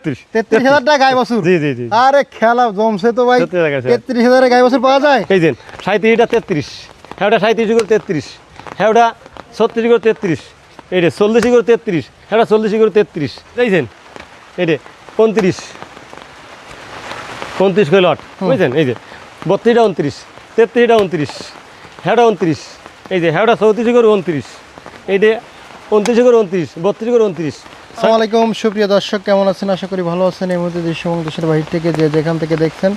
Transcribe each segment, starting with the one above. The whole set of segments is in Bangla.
33,000 টাকা গাই বাছুর। জি জি জি। আরে খেলা জমছে তো ভাই। 33,000 গাই বাছুর পাওয়া যায়। এই যে 37টা 33, হেওটা 37 করে 33, হেওটা 36 করে 33, এই যে 40 করে 33, হেওটা 40 করে 33, দেখছেন এই যে 29 করে লট, বুঝছেন? এই যে 32টা 29, 33টা 29, হেওটা 29, এই যে হেওটা 34 করে 29, এই যে 29 করে 29, 32 করে 29। আসসালামু আলাইকুম সুপ্রিয় দর্শক, কেমন আছেন? আশা করি ভালো আছেন। এই মুহূর্তে দেশ এবং দেশের বাহির থেকে যেখান থেকে দেখছেন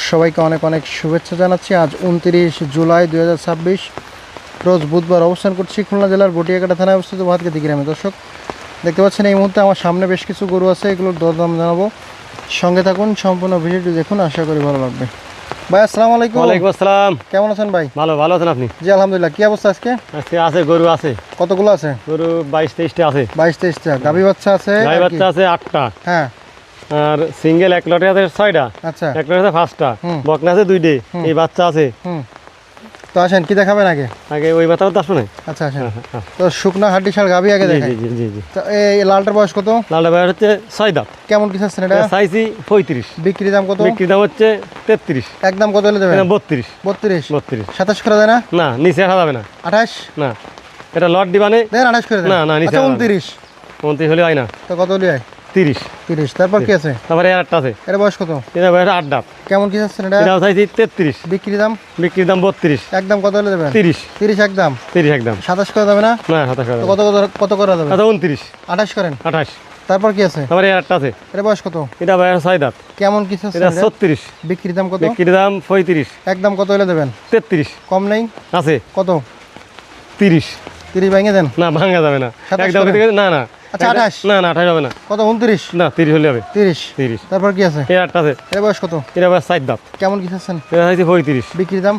সবাইকে অনেক অনেক শুভেচ্ছা জানাচ্ছি। আজ 29 জুলাই 2026 রোজ বুধবার অবস্থান করছি খুলনা জেলার বটিয়াকাটা থানায় অবস্থিত ভাতগাতি গ্রামে। দর্শক দেখতে পাচ্ছেন এই মুহূর্তে আমার সামনে বেশ কিছু গরু আছে, এগুলোর দরদাম জানাবো। সঙ্গে থাকুন, সম্পূর্ণ ভিডিওটি দেখুন, আশা করি ভালো লাগবে। ভাই আসসালামু আলাইকুম। ওয়ালাইকুম আসসালাম। কেমন আছেন ভাই? ভালো আছেন আপনি? জি আলহামদুলিল্লাহ। কি অবস্থা আজকে? আজকে আছে গরু আছে। কতগুলো আছে? গরু 22-23টা আছে। 22-23টা। গাভী বাচ্চা আছে? গাই বাচ্চা আছে 8টা। হ্যাঁ। আর সিঙ্গেল এক লটে আছে 6টা। আচ্ছা। এক লটে আছে 5টা। বকনা আছে 2টে। এই বাচ্চা আছে। তো আসেন, কি দেখাবেন আগে? আগে ওই বাচ্চাও তো আসবে না। আচ্ছা আসেন। তো শুকনা হাড্ডিশাল গাভী আগে দেখাই। জি জি জি। তো এই লালটার বয়স কত? লালটা বয়স হচ্ছে 6 দাঁত। কেমন কি চাচ্ছেন এটা? চাইছি 35। বিক্রি দাম কত? বিক্রি দাম হচ্ছে 33। একদম কত হলে দেবেন? 32। 32। 32। 27 করে দেয় না? না, নিচে আসা যাবে না। 28 না, এটা লট দিবানে দেন। 28 করে দেন। না না, নিচে আচ্ছা 29। 29 হলে হয় না। তো কত হলে হয়? 30। 30। তারপর কি আছে? তারপরে আরেকটা আছে। এর বয়স কত? এটা বয়স 8 দাঁত। কেমন কি চাচ্ছেন এটা? এটাও চাইছি 33। বিক্রি দাম? বিক্রির দাম 32। একদম কত হলে দেবেন? 30। 30 একদম। 30 একদম। 27 করে দেবে না? না, 27 তো কত কত করে দেবেন? আচ্ছা 29। 28 করেন। 28। তারপর কি আছে? তারপরে আরেকটা আছে। এর বয়স কত? এটা বয়স 6 দাঁত। কেমন কি চাচ্ছেন এটা এটা? 36। বিক্রি দাম কত? বিক্রির দাম 35। একদম কত হলে দেবেন? 33 কম নেই? আছে। কত? 30। 30 ভেঙে দেন। না, ভাঙা যাবে না। 27 একদম করে। না না। আচ্ছা 28। না না, 28 হবে না। কত? 29। না, 30 হলে হবে। 30। 30। তারপর কি আছে? এই আরেকটা আছে। এর বয়স কত? এটা বয়স 4 দাঁত। কেমন কি চাচ্ছেন? এটা চাইছি 35। বিক্রি দাম?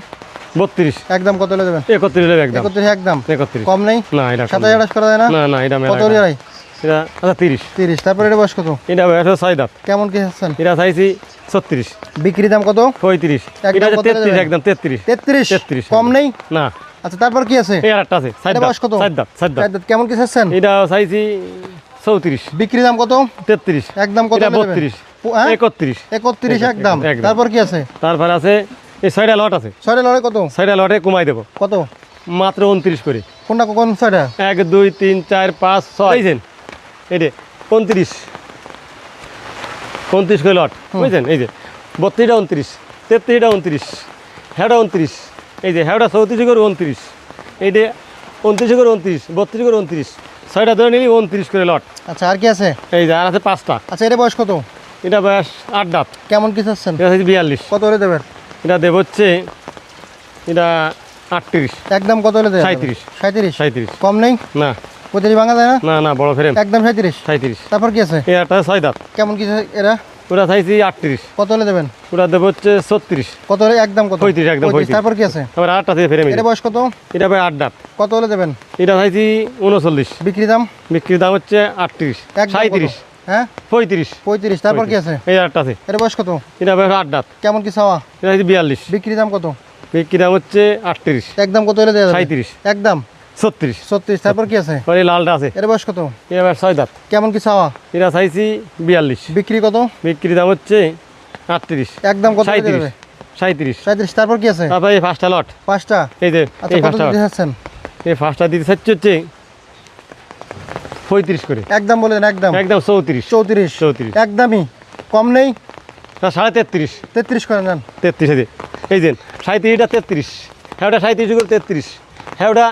32। একদম কত হলে দেবেন? 31 হলে একদম। 31 একদম। 31। কম নেই? না, এটা কম। 27 করা যায় না? না না, এটা মেলা। কত হলে হয়? এটা আচ্ছা 30। 30। তারপর এর বয়স কত? এটা বয়স 6 দাঁত। কেমন কি চাচ্ছেন? এটা চাইছি 36। বিক্রি দাম কত? 35। একদম এটা কত 33 দেবেন? একদম 33। 33। 33 কম নেই? না। আচ্ছা তারপর কি আছে? এই আরেকটা আছে 4 এটা দাঁত। বয়স কত? 4 দাঁত। 4 দাঁত। চার দাঁত। কেমন কি চাচ্ছেন? এটা চাইছি 34। বিক্রি দাম কত? 33। একদম কত এটা হলে দেবেন? 32। হ্যাঁ? 31। 31 একদম। একদম। তারপর কি আছে? তারপর আছে এই 6টা লট আছে। 6টা লড়াই কত? 6টা লটে কমাই দেবো কত? মাত্র 29 করে। কোনটা কোন 6টা? 1 2 3 4 5 6 বুঝছেন? এই যে 29 করে লট, বুঝছেন? এই যে 32টা 29, 33টা 29, হেওটা 29, এই যে হেওটা 34 করে 29, এই যে 29 করে 29, 32 করে 29, 6টা ধরে নিলি 29 করে লট। আচ্ছা আর কি আছে? এই যে আর আছে 5টা। আচ্ছা এর বয়স কত? এটা বয়স 8 দাঁত। কেমন কি চাচ্ছেন? এটা হচ্ছে 42। কত হলে দেবেন? এটা দেব হচ্ছে এটা 38। একদম কত হলে দেবেন? 37। 37। 37। কম নেই? না প্রতিটি ভাঙা যায় না? না না, বড় ফ্রেম। একদম 37। 37। তারপর কি আছে? এই একটা 6 দাঁত। কেমন কি এরা? ওটা চাইছি 38। কত হলে দেবেন? ওটা দেবো হচ্ছে 36। কত হলে? একদম কত? 35 একদম 35। তারপর কি আছে? আবার 8টা থেকে ফ্রেম। এর বয়স কত? এটা ভাই 8 দাঁত। কত হলে দেবেন? এটা চাইছি 39। বিক্রি দাম? বিক্রির দাম হচ্ছে 38। একদম কত? 37। হ্যাঁ 35। 35। তারপর কি আছে? এই আরেকটা আছে। এর বয়স কত? এটা ভাই 8 দাঁত। কেমন কি চাওয়া? এটা চাইছি 42। বিক্রি দাম কত? বিক্রির দাম হচ্ছে 38। একদম কত হলে দেওয়া যাবে? 37। একদম 36। 36। তারপর কি আছে? আর এই লালটা আছে। এর বয়স কত? এটা ভাই 6 দাঁত। কেমন কি চাওয়া? এটা চাইছি 42। বিক্রি কত? বিক্রির দাম হচ্ছে 38। একদম কত হলে দেবে? 37। 37। তারপর কি আছে? তারপর এই 5টা লট। 5টা। এই যে আচ্ছা এই কত 5টা দিতে চাচ্ছেন? এই 5টা দিতে চাচ্ছি হচ্ছে 35 করে। একদম বলে দেন। একদম একদম 34। 34। 34। একদমই কম নেই? তা 33.5। 33 করে নেন। 33 এই যে 37টা 33, হেওটা 37 করে 33, হেওটা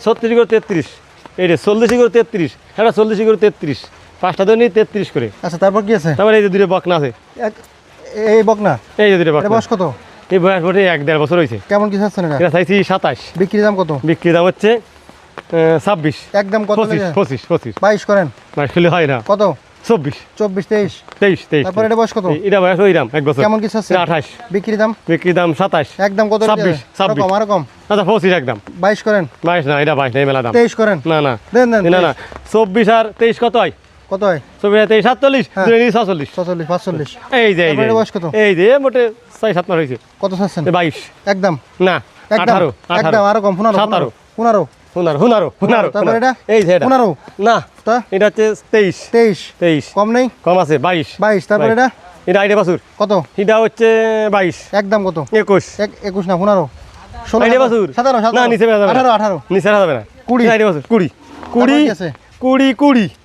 36 করে 33, এই যে 40 করে 33, হেওটা 40 করে 33, 5টা ধরে নিই 33 করে। আচ্ছা তারপর কি আছে? তারপরে এই যে দুটো বকনা আছে। এই বকনা? এই যে দুটো এর বকনা। বয়স কত? এই বয়স মোটে 1-1.5 বছর হয়েছে। কেমন কি চাচ্ছেন এটা? এটা চাইছি 27। বিক্রি দাম কত? বিক্রির দাম হচ্ছে 26। একদম কত? 25। 22 করেন। না খেলে হয় না। কত? 24। 24 23। 23। তারপর এটা বয়স কত? এটা বয়স ওইরাম 1 বছর। কেমন কি চাচ্ছেন? 28। বিক্রি দাম? বিক্রির দাম 27। একদম কত? 26। 26। আরো কম। আচ্ছা 25 একদম। 22 করেন। 22 না, এটা 22 না, মেলা দাম। 23 করেন। না না দেন দেন। না না, 24 আর 23 কত হয়? কত হয়? 24 আর 23 47, হ্যাঁ। 46। 46 45। এই যে তারপরে এটা বয়স কত? এই যে মোটে 6-7 মাস হয়েছে। কত চাচ্ছেন? 22 একদম। না, একদম 18 একদম আরো কম। 15 17 15। তারপর এটা এই যে এটা 15 না তা এটা হচ্ছে 23 23 কম নেই কম আছে 22 22 তারপর এটা এটা আইডিয়া বাছুর কত এটা হচ্ছে 22 একদম কত 21 21 না 15 16 আইডিয়া বাছুর 17 না নিচে যাবে 18 18 নিচে যাবে না 20 আইডিয়া বাছুর 20 তারপর কি আছে 20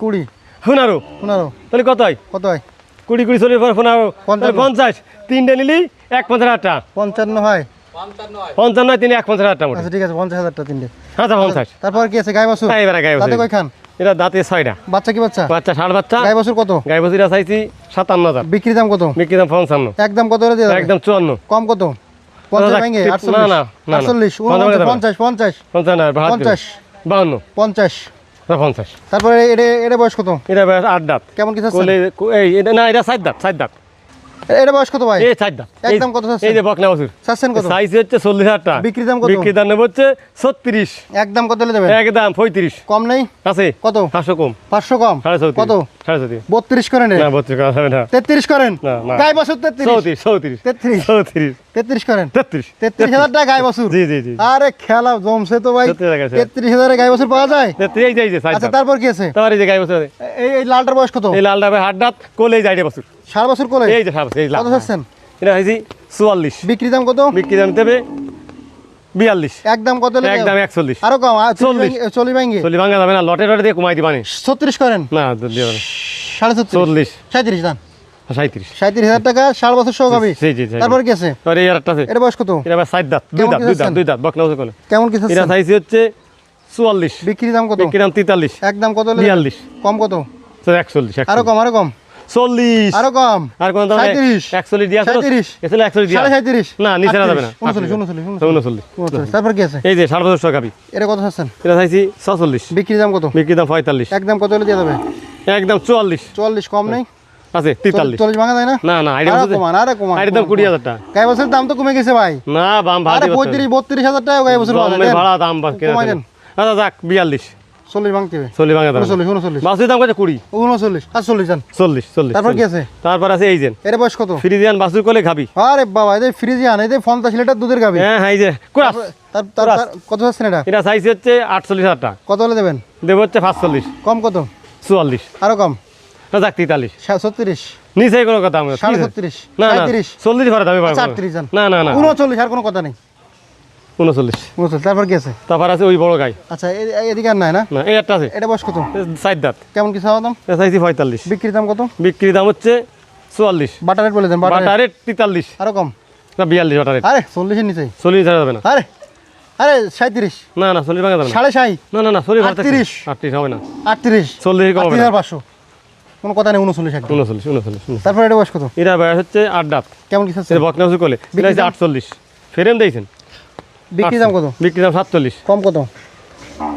20 15 15 তাহলে কত হয় কত হয় 20 চল্লিশ 15 50 তিনটে নিলি 1,50,000 টাকা 55 হয় 55 তিন 1,50,000 টাকা মোটে আচ্ছা ঠিক আছে 50000 টাকা তিনটে আচ্ছা 50 তারপর কি আছে গাই বাছুর এবারে গাই তাতে বাছুর কই খান এটা দাঁতে 6টা বাচ্চা কি বাচ্চা বাচ্চা ষাট বাচ্চা গাই বাছুর কত গাই বাছুর চাইছি 57,000 বিক্রি দাম কত বিক্রি দাম 55 একদম কত করে দিয়ে দেবে? একদম 54 কম কত 50 ভেঙে না, 48 না, না, না। 48 50 50 50 না 50 52 50 50 তারপরে এটা বয়স কত এটা বেশ 8 দাঁত কেমন কি চাচ্ছেন কোলে এই এটা না এটা 7 দাঁত এটা বয়স কত ভাই এই 7 দাঁত একদম কত চাচ্ছেন? এই যে বকনা বাছুর চাচ্ছেন কত সাইজ হচ্ছে 40,000 টাকা বিক্রি দাম কত? বিক্রি দাম নেব হচ্ছে 36 একদম কত হলে দেবেন একদম 35 কম নেই আছে কত 500 কম 500 কম 34 কত 34 32 করেন না 32 করা হবে না 33 করেন না, না। গাই বাছুর 33 34 33 34 33 করেন 33 33000 টাকা গাই বাছুর জি জি জি আরে খেলা জমছে তো ভাই 33,000 33000 এ গাই বাছুর পাওয়া যায় 33 এই যে সাইজ আচ্ছা তারপর কি আছে তোমার এই যে গাই বাছুর এই লালটার বয়স কত এই লাল ডাবে 8 দাঁত কোলে যাই রে বাছুর 4 বছর কোলে এই যে সাপ এই লাল কত চাচ্ছেন এটা হইছি 44 বিক্রি দাম কত বিক্রি দাম দেবে 42 একদম কত হলে একদম 41 আরো কম 40 চল্লিশ ভাঙ্গি চলি ভাঙা যাবে না লটে লটে দিয়ে কমাই দিবানি 36 করেন না দিও না 37 40 37 দাম 37 37,000 টাকা 4 বছর সহ গাবি জি জি জি তারপর কি আছে আর এই আরেকটা আছে এটা বয়স কত এটা আবার 7 দাঁত দুই কেমন দাঁত কি দুই দাঁত চাচ্ছেন? দুই দাঁত বকনা কোলে কেমন কি এটা চাচ্ছেন সাইজ হচ্ছে 44 বিক্রি দাম কত বিক্রি দাম 43 একদম কত হলে 42 কম কত 41 আরো কম আরো কম 40 আরো কম আর কোন দাম 37 41 দিয়া 37 এসলে 41 দিয়া 37 না নিচে যাবে না 39 তারপর কি আছে এই যে 7,500 টাকা গাবি এটা কত চাচ্ছেন এটা চাইছি 46 বিক্রি দাম কত বিক্রি দাম 45 একদম কত হলে দিয়ে দেবে একদম 44 44 কম নেই আছে 43 40 ভাঙা যায় না না না আইডিয়া আরে কমান আরে কমান আইডিয়া দাম 20,000 টাকা গাই বছরের দাম তো কমে গেছে ভাই না বাম আরে ভাড়া 32,000 টাকা গাই বছর জন্মের ভাড়া দাম বাস কমাই দেন। আচ্ছা যাক 42 40 ভাঙতে হবে 40 ভাঙা দাম 39 বাসের দাম কত 20 39 আর 40 জান 40 তারপর কি আছে তারপর আছে এই যে এর বয়স কত ফ্রিজিয়ান বাসুর কোলে খাবি আরে বাবা এই ফ্রিজিয়ান এই 50 লিটার দুধের গাবি হ্যাঁ হ্যাঁ এই যে কোরাস কত চাচ্ছেন এটা এটা সাইজ হচ্ছে 48,000 টাকা কত হলে দেবেন দেব হচ্ছে 45 কম কত 44 আরো কম না যাক 43 36 নিচে কোনো কথা আমরা 37 না না 37 40 ভাড়া দাবি 38 জান না না না 39 আর কোনো কথা নেই 39 39 তারপর কি আছে তারপর আছে ওই বড় গাই আচ্ছা এদিকে আর নাই না না এই একটা আছে এটা বয়স কত 7 দাঁত কেমন কি চাওয়া দাম এটা চাইছি 45 বিক্রির দাম কত বিক্রি দাম হচ্ছে 44 বাটার রেট বলে দেন বাটার বাটা রেট 43 আরো কম না 42 বাটা রেট আরে 40 এর নিচে 40 ছাড়া যাবে না আরে আরে 37 না না 40 ভাঙা যাবে না 6.5 না না না 40 38 38 হবে না 38 40 কম হবে না 3500 কোনো কথা নেই 39 একদম 39 তারপর এটা বয়স কত এটা বয়স হচ্ছে 8 দাঁত কেমন কি চাচ্ছেন এটা বকনা উঁচু কোলে এটা হচ্ছে 48 ফ্রেম দিয়েছেন বিক্রি দাম কত বিক্রি দাম 47 কম কত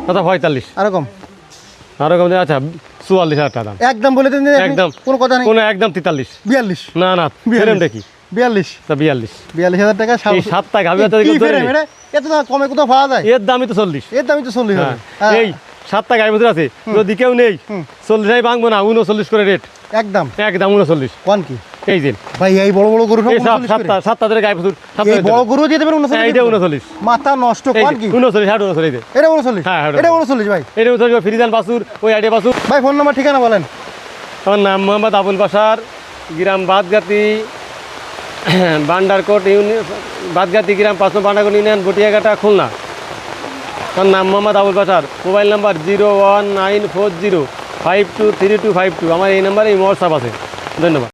আচ্ছা 45 আরো কম আরো কম আচ্ছা 44,000 টাকা দাম একদম বলে দেন একদম কোনো কথা নেই কোনো একদম 43 42 না না ফ্রেম দেখি 42 তা 42 42,000 টাকা এই 7টা গাভি তো কি ফেরে মেরে এত দাম কমে কোথাও পাওয়া যায় এর দামই তো 40 এর দামই তো 40 হবে হ্যাঁ এই 7টা গাভি ভিতরে আছে যদি কেউ নেই 40 ভাঙবো না 39 করে রেট একদম একদম 39 কোন কি এই দিন ভাই এই বড় বড় গরু সব এই 39 করে। সাতটা ধরে গাভি ভিতর এই বড় গরু দিয়ে দেবেন 39 এইটা 39 মাথা নষ্ট এই কোন কি 39 হ্যাঁ 39 এই যে এটা 39 হ্যাঁ, হ্যাঁ, এটা 39 ভাই এটা উঠে ফ্রিজান বাসুর ওই আইডিয়া বাসুর ভাই ফোন নাম্বার ঠিকানা বলেন আমার নাম মোহাম্মদ আবুল বাসার গ্রাম বাদগাতি বান্ডারকোট বাদগাতি গ্রাম 5 বান্ডারকোট ইউনিয়ন বটিয়াঘাটা খুলনা আমার নাম মোহাম্মদ আবুল বাসার মোবাইল নাম্বার 01940523252 আমার এই নাম্বারে এই হোয়াটসঅ্যাপ আছে ধন্যবাদ।